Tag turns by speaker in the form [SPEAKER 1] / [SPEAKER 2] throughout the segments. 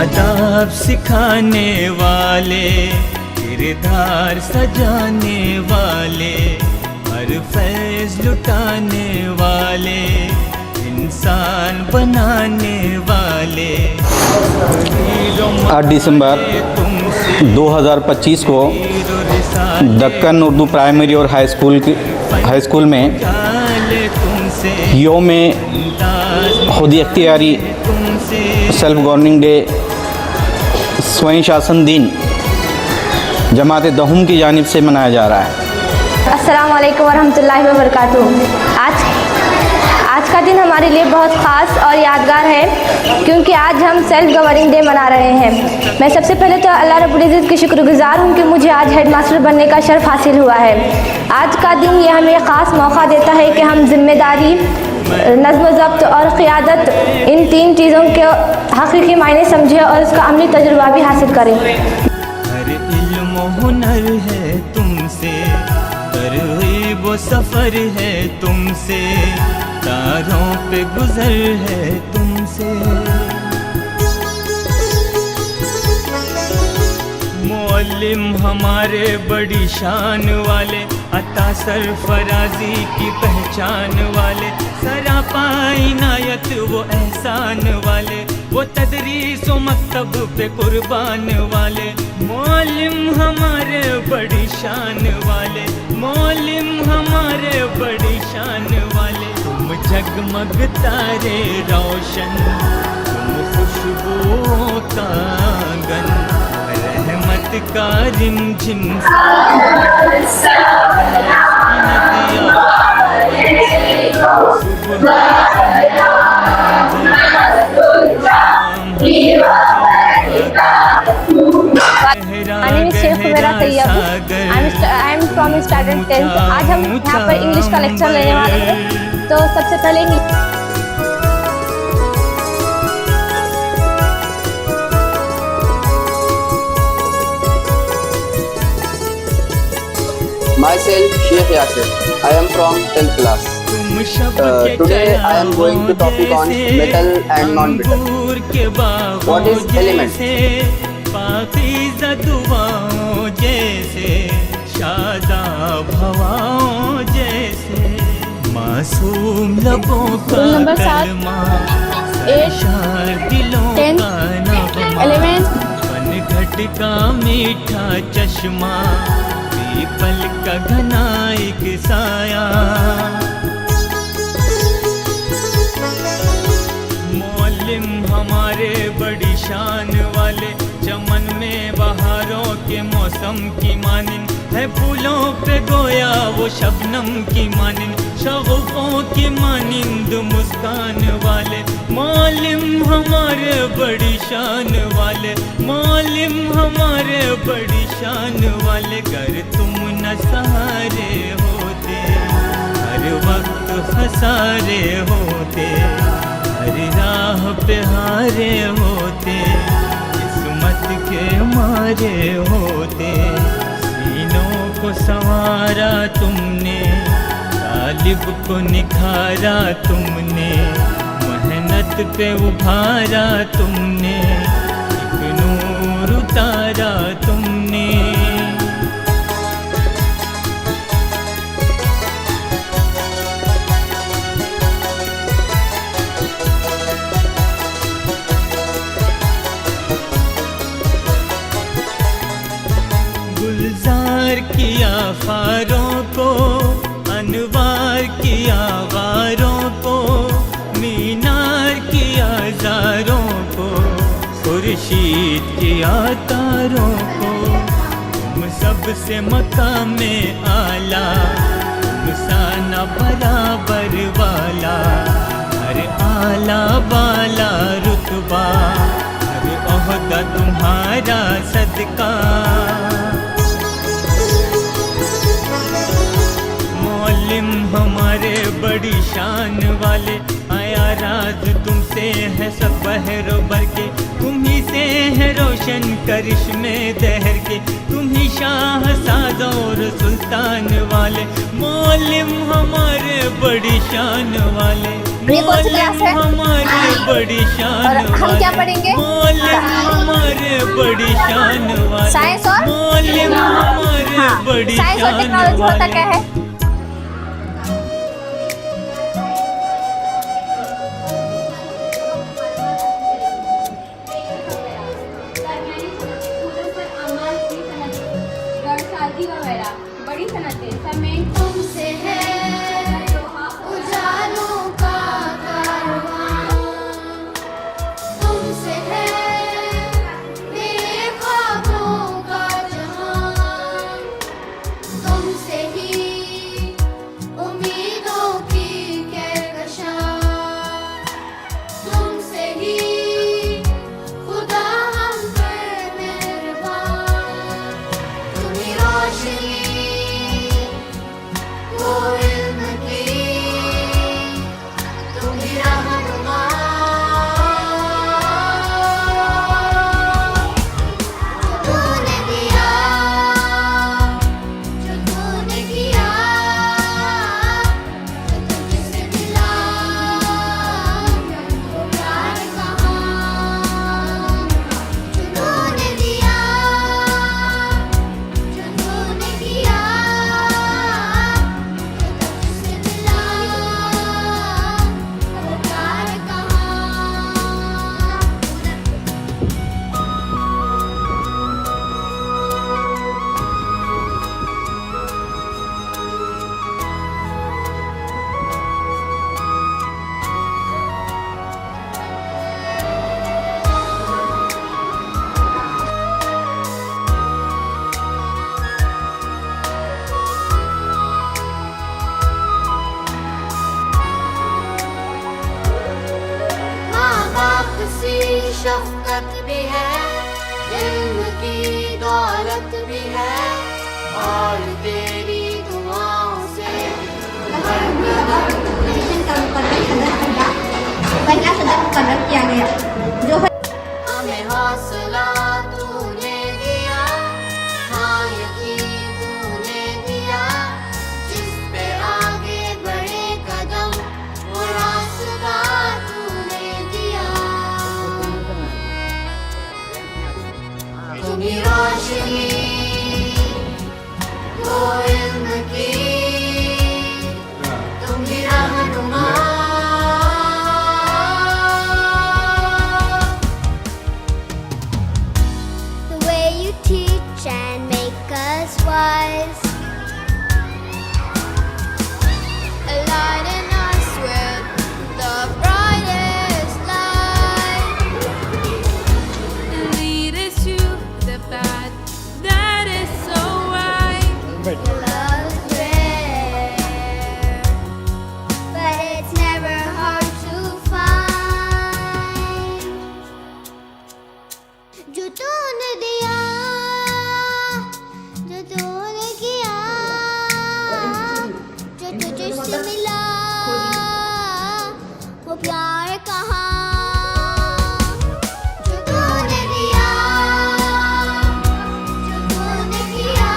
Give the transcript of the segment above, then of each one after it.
[SPEAKER 1] आदाब सिखाने वाले, किरदार सजाने वाले, हर फैज़ लुटाने वाले, इंसान बनाने वाले।
[SPEAKER 2] 8 दिसंबर 2025 को दक्कन उर्दू प्राइमरी और हाई स्कूल में योम खुद इख्तियारी सेल्फ गवर्निंग डे स्वयं शासन दिन जमात दहुम की जानिब से मनाया जा रहा है।
[SPEAKER 3] अस्सलामु अलैकुम वरहमतुल्लाहि वबरकातुहू। आज का दिन हमारे लिए बहुत ख़ास और यादगार है क्योंकि आज हम सेल्फ गवर्निंग डे मना रहे हैं। मैं सबसे पहले तो अल्लाह रब्बुल इज़्ज़त की शुक्रगुज़ार हूँ कि मुझे आज हेडमास्टर बनने का शर्फ हासिल हुआ है। आज का दिन ये हमें ख़ास मौका देता है कि हम जिम्मेदारी, नज़्म ज़ब्त और क़ियादत, इन 3 चीज़ों के हक़ीक़ी मायने समझें और उसका अमली तजुर्बा भी हासिल करें।
[SPEAKER 1] हर इल्म हुनर है तुमसे, तरग़ीब व सफ़र है तुमसे, तारों पे गुज़र है तुमसे। मौलिम हमारे बड़ी शान वाले, अता सरफराजी की पहचान वाले, सरापा इनायत वो एहसान वाले, वो तदरीस व मकतब पे कुर्बान वाले। मौलिम हमारे बड़ी शान वाले, मौलिम हमारे बड़ी शान वाले। तुम जगमग तारे रोशन, तुम खुशबुओं का आंगन, रहमत का रिमझिम
[SPEAKER 3] I am from student 10th। आज हम यहाँ पर इंग्लिश का लेक्चर लेने वाले हैं। तो सबसे पहले
[SPEAKER 4] Myself Sheikh Yasir. I am from 10th class. Today I am going to topic on metal and non-metal. What is element?
[SPEAKER 1] Pakeezah दुआओं जैसे, शादाब हवाओं जैसे, मासूम लबों का कलमा, शार दिलों का नगमा, पनघट का मीठा चश्मा, पीपल का घना एक साया। मौलिम हमारे बड़ी शान वाले, चमन में बहारों के मौसम की मानिन, है फूलों पे गोया वो शबनम की मानिन, शगुफ़ों की मानिंद मुस्कान वाले। मौलिम हमारे बड़ी शान वाले, मौलिम हमारे बड़ी शान वाले। गर तुम न सहारे होते, हर वक्त खसारे होते, हर राह पे हारे होते, किस्मत के मारे होते। सीनों को संवारा तुमने, तालिब को निखारा तुमने, मेहनत पे उभारा तुमने, एक नूर उतारा तुमने। गुलजार किया फारों को, अनवार किया वारों को, मीनार किया ज़ारों को, खुर्शीद किया तारों को। तुम सबसे मकामे आला, तुम साना बराबर वाला, हर आला बाला रुतबा, हर ओहदा तुम्हारा सदका। मौलिम हमारे बड़ी शान वाले, आया राज तुमसे है सब बहरो भर के, तुम ही से है रोशन करिश्मे दहर के, तुम ही शाह साद और सुल्तान वाले। मौलिम हमारे बड़ी शान वाले,
[SPEAKER 3] ये कौन सी क्लास है?
[SPEAKER 1] हमारे बड़ी शान
[SPEAKER 3] और हम क्या पढ़ेंगे?
[SPEAKER 1] मौलम हमारे बड़ी शान वाले,
[SPEAKER 3] साइंस और
[SPEAKER 1] मौलम हमारे
[SPEAKER 3] हाँ,
[SPEAKER 1] बड़ी
[SPEAKER 3] साइंस और
[SPEAKER 1] शान
[SPEAKER 3] टेक्नोलॉजी होता
[SPEAKER 1] वाले।
[SPEAKER 3] क्या है? बड़ी सनतें
[SPEAKER 5] तुमसे है उजालों का कारवां, तुमसे है मेरे ख्वाबों का जहां, तुमसे ही उम्मीदों की कहकशां, तुमसे ही खुदा हम पर मेहरबान, तुम्ही रोशनी वो इल्म की, तुम्ही रहनुमा, जो तूने दिया, जो तूने किया, जो तुझसे मिला, वो प्यार कहाँ, जो तूने दिया, जो तूने किया, तुझसे मिला, वो प्यार कहाँ। माँ बाप सी शफकत भी है, इल्म की दौलत भी है, और तेरी दुआओं से
[SPEAKER 3] पहला सदर मुकर्रर किया गया जो
[SPEAKER 5] हमें हौसला तूने दिया, हाँ यकीन तूने दिया, जिस पे आगे बढ़े कदम वो रास्ता तूने दिया, तुम्ही रोशनी वो इल्म की, तुम्ही रहनुमा, the way you teach and make us wise, aligning us with the brightest light,
[SPEAKER 6] lead us to the path that is so right.
[SPEAKER 5] your love is rare, but it's never hard to find, जो तूने दिया, जो तूने किया, जो तुझसे मिला, वो प्यार कहाँ, जो तूने दिया, जो तूने किया,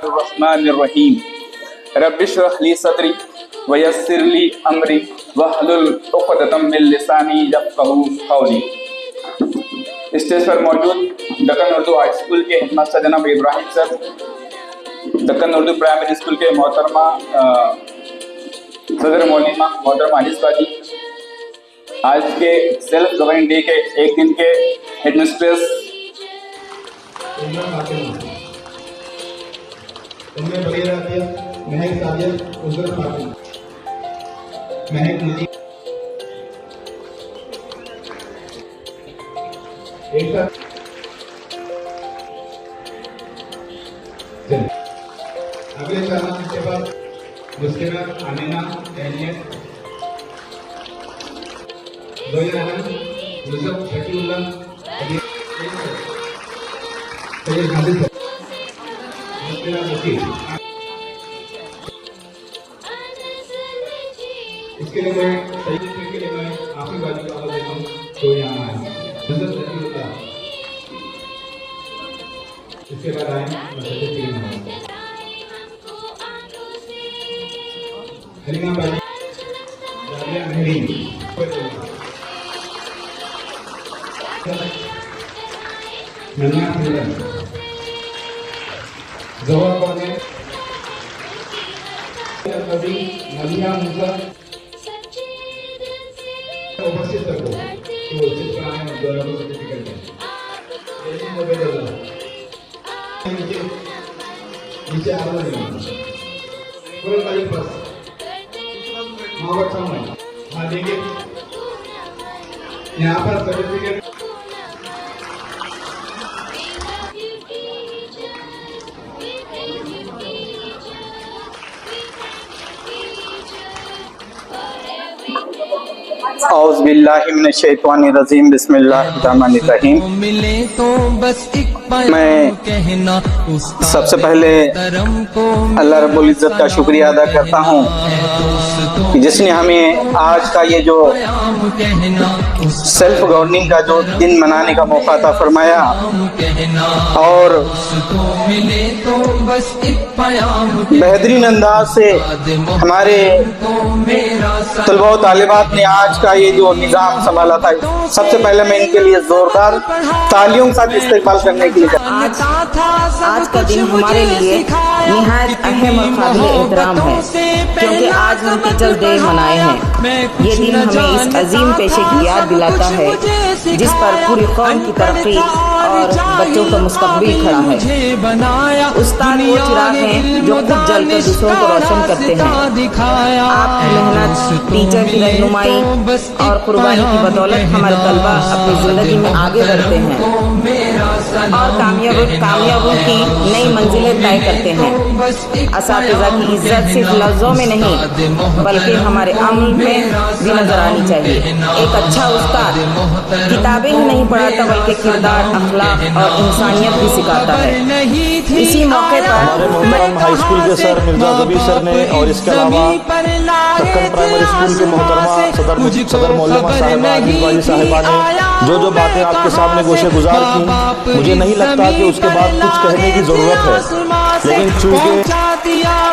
[SPEAKER 7] रहमानिर्रहीम रब्बिश्रह ली सदरी वयस्सिर ली अमरी वहलुल उक़दतम मिन लिसानी यफ़क़हू क़ौली। स्टेज पर मौजूद दक्कन उर्दू हाई स्कूल के हेडमास्टर जनाब Ibrahim sir, Deccan Urdu primary school के मोहतरमा सदर मौलिमा मोहतरम आनिस बाजी, आज के सेल्फ गवर्निंग डे के एक दिन के हेडमिस्ट्रेस
[SPEAKER 8] उनमें बगैर आतिया, महक सादिया, उजर फातिमा, महक नदी, एक साथ चलिए अगले चरण के बाद मुस्किना, आमिना, एलियट, जोया रहमान, यूसुफ, शकीउल्लाह, सैयद हाजिर, मुस्किना वकील। इसके लिए मैं सैयद के लिए मैं आखिरी बाजी का आवाज देता हूँ तो यहाँ आए यूसुफ, शकीउल्लाह। इसके बाद आए हलीमा बाजी, राबिया महरीन, मन्ना फिल्म, जवाब कौन है? कभी मलिया मूसा उपस्थित रखो तो उचित काम है द्वारा को सर्टिफिकेट है। ये नोबेल नीचे आ रहा है कोई वाली बस मोहब्बत सामने हाँ देखिए यहाँ पर सर्टिफिकेट
[SPEAKER 2] औज़ु बिल्लाहि मिनश शैतानिर रजीम, बिस्मिल्लाहिर रहमानिर रहीम। मैं सबसे पहले अल्लाह रब्बुल इज़्ज़त का शुक्रिया अदा करता हूँ कि जिसने हमें आज का ये जो सेल्फ गवर्निंग का जो दिन मनाने का मौका अता फरमाया और बेहतरीन अंदाज से हमारे तलबा व तालिबात ने आज का ये जो निज़ाम संभाला था, सबसे पहले मैं इनके लिए जोरदार तालियों के साथ इस्तेमाल करने के लिए
[SPEAKER 9] आज का दिन हमारे लिए निहायत अहम और काबिल एहतराम है, क्योंकि आज हम टीचर्स डे मनाए हैं। ये दिन हमें इस अजीम पेशे की याद दिलाता है जिस पर पूरी कौम की तरक्की और बच्चों का मुस्तकबिल खड़ा है। उस्ताद वो चिराग हैं जो खुद जलकर दूसरों को रोशन करते हैं। आपकी मेहनत, टीचर की रहनुमाई और कुर्बानी की बदौलत हमारे तलबा अपनी ज़िंदगी में आगे बढ़ते हैं और कामयाबों की नई मंजिलें तय करते हैं। असातिज़ा की इज्जत सिर्फ लफ्ज़ों में नहीं बल्कि हमारे अमल में भी नजर आनी चाहिए। एक अच्छा उस्ताद किताबें ही नहीं पढ़ाता बल्कि किरदार, अखलाक और इंसानियत भी सिखाता है। इसी मौके पर
[SPEAKER 10] मोहतरम हाई स्कूल के सर मिर्जा कबीर सर ने और इसके अलावा दक्कन प्राइमरी स्कूल के मोहतरमा सदर मौलमा साहिबा आनिस बाजी साहिबा ने जो बातें आपके सामने गोशे गुजार की, मुझे नहीं लगता कि उसके बाद कुछ कहने की ज़रूरत है, लेकिन चूँकि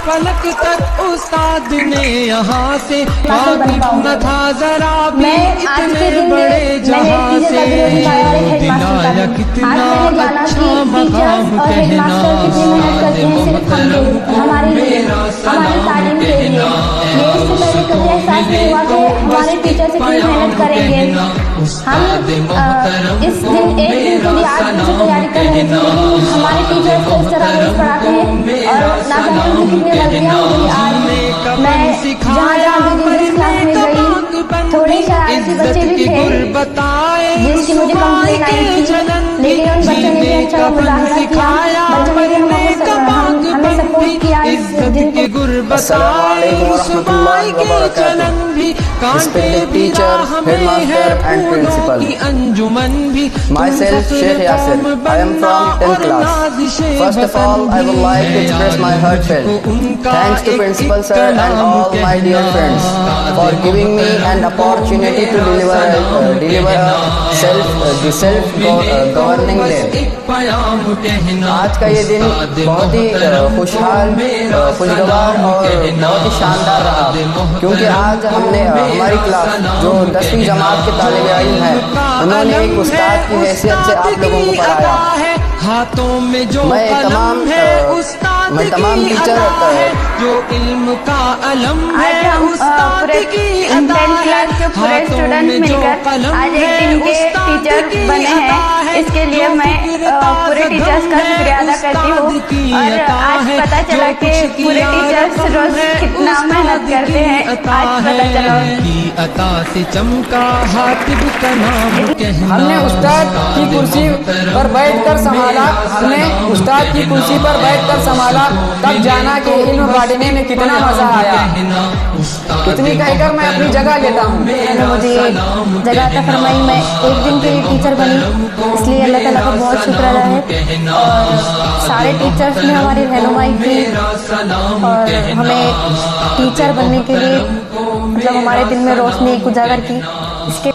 [SPEAKER 1] फलक तक उस्ताद ने यहाँ से न था जरा भी इतने बड़े जहाँ से दिलाया कितना अच्छा मकाम कहना
[SPEAKER 3] हमारी तालीम के लिए ये इससे पहले कभी एहसास नहीं हुआ कि हमारे टीचर से कितनी मेहनत करेंगे। हम इस दिन एक दिन के लिए आज से तैयारी कर रहे थे, हमारे टीचर को इस तरह रोज पढ़ाते हैं और ना जाने उनकी कितनी गलतियाँ हो गई। आज मैं जहाँ बिजनेस क्लास में गई, थोड़े शरारती बच्चे भी थे जिसकी मुझे कंप्लेन आई थी, लेकिन उन बच्चों ने भी अच्छा मुजाहिरा किया। बच्चों ने भी हमें सपोर्ट किया इस दिन को।
[SPEAKER 4] अस्सलामु अलैकुम वरहमतुल्लाहि वबरकातुहू। Respected teachers, headmaster and principal. Myself Sheikh Yasir. I am from 10th class. First of all, I would like to express my heartfelt thanks to Principal Sir and all my dear friends for giving me an opportunity to deliver the self-governing day. आज का ये दिन बहुत ही खुशहाल, खुशगवार और बहुत ही शानदार रहा, क्योंकि आज हमने हमारी क्लास जो 10वीं जमात के तालिब इल्म हैं, उन्होंने एक उस्ताद की हैसियत से आप लोगों को पढ़ाया।
[SPEAKER 11] हाथों में जो
[SPEAKER 4] मैं
[SPEAKER 11] कलम है उस्ताद की
[SPEAKER 4] टीचर
[SPEAKER 11] अता है, जो इल्म का अलम है
[SPEAKER 3] आज हम
[SPEAKER 11] उस्ताद
[SPEAKER 3] पूरे
[SPEAKER 11] की
[SPEAKER 3] 10th क्लास के पूरे स्टूडेंट्स मिलकर आज एक दिन के टीचर बने हैं। इसके लिए मैं पूरे टीचर्स का शुक्रिया अदा करती हूँ। और आज पता चला कि पूरे टीचर्स रोज कितना मेहनत करते हैं, आज पता चला।
[SPEAKER 11] अता से चमका हातिब का नाम कहना।
[SPEAKER 4] हमने उस्ताद की कुर्सी पर बैठकर संभाला, हमने उस्ताद की कुर्सी पर बैठकर संभाला, तब जाना कि इल्म बांटने में कितना मजा आया। इतनी कहकर मैं अपनी जगह लेता हूँ।
[SPEAKER 3] मैंने मुझे ये जगह अता फरमाई, मैं एक दिन की टीचर बनी, इसलिए अल्लाह ताला का बहुत शुक्र अदा है। और सारे टीचर्स ने हमारी रहनुमाई की और हमें टीचर बनने के लिए मतलब हमारे दिल में रोशनी उजागर की। इसके